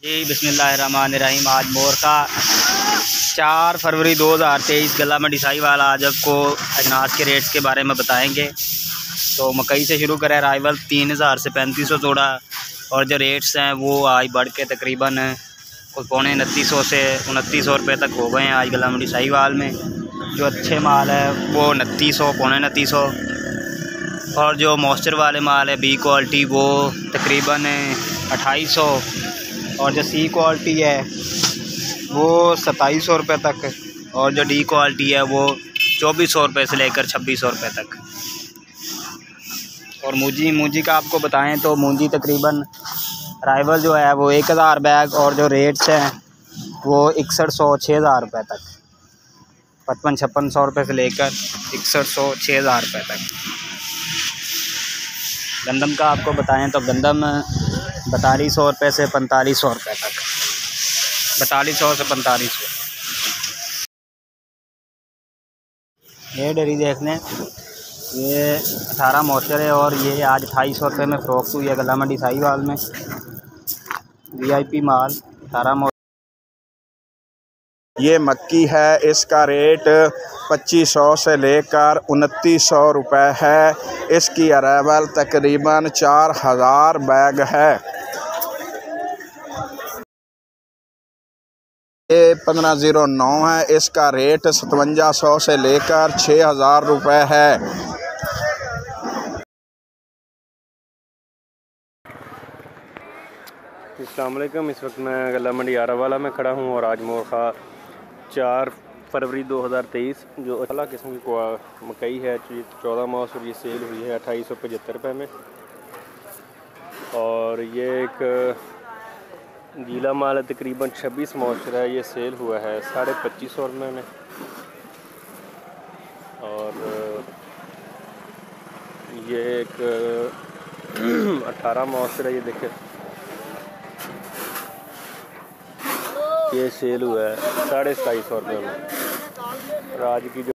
जी बिस्मिल्लाहिर्रहमानिर्रहीम। आज मोर का 4 फरवरी 2023 गला मंडी साहिवाल आज आपको अजनास के रेट्स के बारे में बताएंगे। तो मकई से शुरू करें। राइवल 3000 से 3500 जोड़ा और जो रेट्स हैं वो आज बढ़ के तकरीबन पौने 2900 से 2900 रुपये तक हो गए हैं आज गला मंडी साहिवाल में। जो अच्छे माल है वो 2900 पौने 2900 और जो मॉइस्चर वाले माल है बी क्वालिटी वो तकरीबन 2800 और जो सी क्वालिटी है वो 2700 रुपये तक और जो डी क्वालिटी है वो 2400 रुपये से लेकर 2600 रुपये तक। और मूंजी का आपको बताएं तो मूंजी तकरीबन राइवल जो है वो 1000 बैग और जो रेट्स हैं वो 6100 6000 रुपये तक, 5500 रुपये से लेकर 6100 6000 रुपये तक। गंदम का आपको बताएं तो गंदम 4200 रुपये से 4500 रुपये तक, 4200 से 4500। ये डरी देख लें, ये 18 मॉइस्चर है और ये आज 2800 रुपये में फ़रोख्त हुई है गला मंडी साहिवाल में। VIP माल 18 मॉइस्चर। ये मक्की है, इसका रेट 2500 से लेकर 2900 रुपये है। इसकी अराइवल तकरीबन 4000 बैग है। ये 1509 है, इसका रेट 5700 से लेकर 6000 रुपये है। अस्सलाम वालेकुम। इस वक्त मैं गला मंडी आरावाला में खड़ा हूँ और आज मोरखा 4 फरवरी 2023 जो अला किस्म की मकई है 14 मास और ये सेल हुई है 2875 रुपये में। और ये एक गीला माल है तकरीबन 26 मॉइस्चर है, ये सेल हुआ है 2550 रुपये में। और ये एक 18 मॉइस्चर है, ये देखें ये सेल हुआ है 2750 रुपये में। और आज की जो